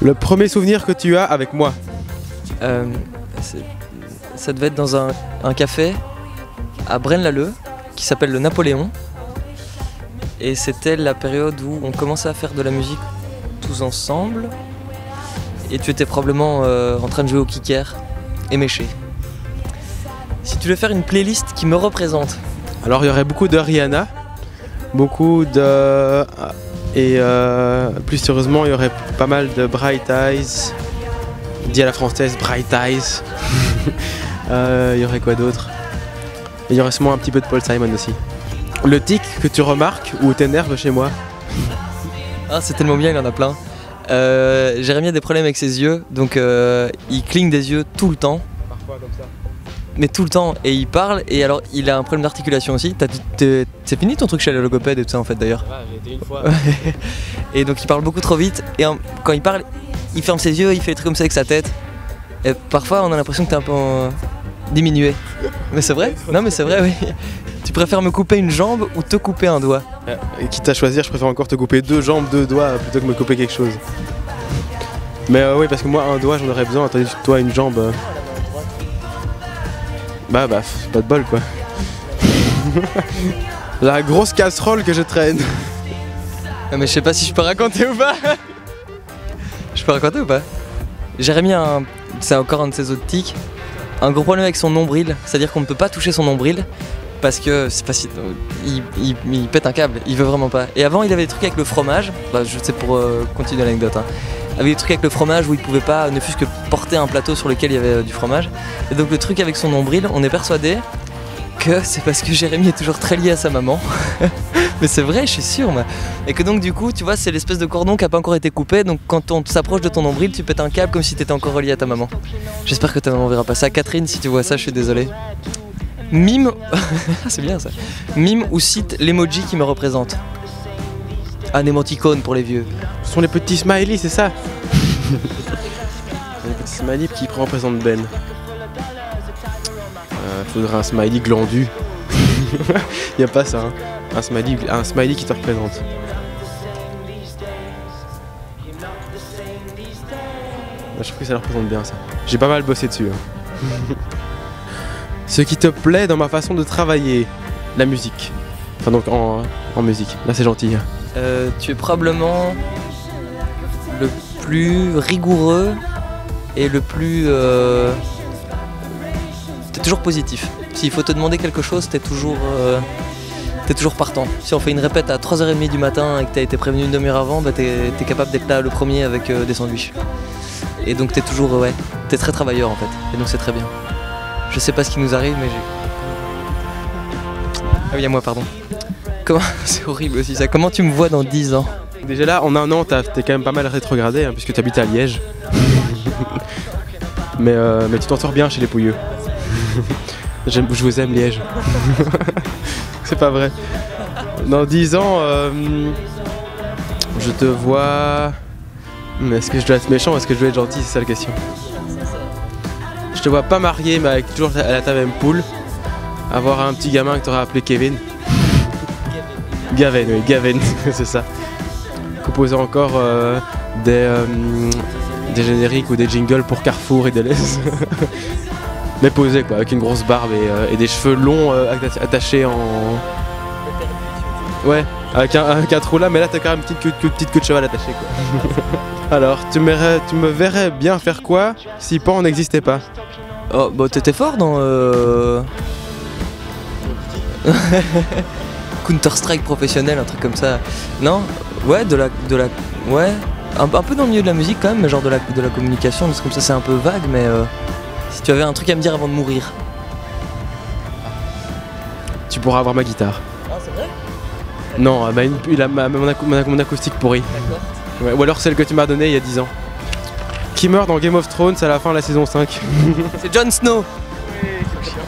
Le premier souvenir que tu as avec moi? Ça devait être dans un café à Braine-l'Alleud qui s'appelle le Napoléon. Et c'était la période où on commençait à faire de la musique tous ensemble. Et tu étais probablement en train de jouer au kicker et mécher. Si tu veux faire une playlist qui me représente. Alors il y aurait beaucoup de Rihanna, beaucoup de... Et plus sérieusement, il y aurait pas mal de Bright Eyes, dit à la française Bright Eyes. Il y aurait quoi d'autre? Il y aurait sûrement un petit peu de Paul Simon aussi. Le tic que tu remarques ou t'énerve chez moi? Ah, c'est tellement bien, il en a plein. Jérémy a des problèmes avec ses yeux, donc il cligne des yeux tout le temps. Parfois comme ça. Mais tout le temps, et il parle, et alors il a un problème d'articulation aussi. C'est fini ton truc chez le logopède et tout ça en fait d'ailleurs? J'ai été une fois. Et donc il parle beaucoup trop vite, et quand il parle, il ferme ses yeux, il fait des trucs comme ça avec sa tête. Et parfois on a l'impression que t'es un peu diminué. Mais c'est vrai? Non mais c'est vrai, oui. Tu préfères me couper une jambe ou te couper un doigt? Quitte à choisir, je préfère encore te couper 2 jambes, 2 doigts plutôt que me couper quelque chose. Mais oui, parce que moi un doigt j'en aurais besoin, tandis que toi une jambe... Bah, c'est pas de bol quoi. La grosse casserole que je traîne. Ah, mais je sais pas si je peux raconter ou pas. Je peux raconter ou pas? Jérémy a c'est encore un de ses autres tics, un gros problème avec son nombril, c'est-à-dire qu'on ne peut pas toucher son nombril parce que c'est facile, il pète un câble, il veut vraiment pas. Et avant il avait des trucs avec le fromage, bah, je sais pour continuer l'anecdote, hein. Il avait des trucs avec le fromage où il pouvait pas ne fût-ce que porter un plateau sur lequel il y avait du fromage. Et donc le truc avec son nombril, on est persuadé que c'est parce que Jérémy est toujours très lié à sa maman. Mais c'est vrai, je suis sûr moi. Et que donc du coup, tu vois, c'est l'espèce de cordon qui n'a pas encore été coupé. Donc quand on s'approche de ton nombril, tu pètes un câble comme si tu étais encore relié à ta maman. J'espère que ta maman verra pas ça. Catherine, si tu vois ça, je suis désolé. Mime, c'est bien ça. Mime ou cite l'emoji qui me représente. Un émoticône pour les vieux. Ce sont les petits smileys, c'est ça? Les petits smileys qui représentent Ben. Faudrait un smiley glandu. Y a pas ça, hein. Un smiley qui te représente. Je trouve que ça le représente bien ça. J'ai pas mal bossé dessus. Hein. Ce qui te plaît dans ma façon de travailler, la musique. Enfin donc en musique. Là c'est gentil. Tu es probablement le plus rigoureux et le plus... T'es toujours positif. S'il faut te demander quelque chose, t'es toujours partant. Si on fait une répète à 3h30 du matin et que t'as été prévenu une demi-heure avant, bah t'es capable d'être là le premier avec des sandwichs. Et donc t'es toujours, ouais, t'es très travailleur en fait. Et donc c'est très bien. Je sais pas ce qui nous arrive, mais j'ai... Ah oui, à moi, pardon. Comment... C'est horrible aussi ça. Comment tu me vois dans 10 ans? Déjà là, en un an, t'es quand même pas mal rétrogradé, hein, puisque t'habites à Liège. mais tu t'en sors bien chez les Pouilleux. Je vous aime Liège. C'est pas vrai. Dans 10 ans, je te vois... Est-ce que je dois être méchant ou est-ce que je dois être gentil? C'est ça la question. Je te vois pas marié, mais avec toujours ta même poule. Avoir un petit gamin que t'auras appelé Kevin. Gavin, oui, Gavin, c'est ça. Composer encore des génériques ou des jingles pour Carrefour et Deleuze. Mais posé quoi, avec une grosse barbe et des cheveux longs attachés en... Ouais, avec un trou là, mais là t'as quand même une petite queue de cheval attachée quoi. Alors, tu me verrais bien faire quoi si Pan n'existait pas? Oh, bah t'étais fort dans... Counter-Strike professionnel, un truc comme ça. Non? Ouais, ouais, un peu dans le milieu de la musique quand même, mais genre de la communication, comme ça c'est un peu vague, mais si tu avais un truc à me dire avant de mourir. Tu pourras avoir ma guitare. Ah, c'est vrai? Non, mon acoustique pourrie. Ouais, ou alors celle que tu m'as donnée il y a 10 ans. Qui meurt dans Game of Thrones à la fin de la saison 5. C'est Jon Snow. Oui, trop chiant.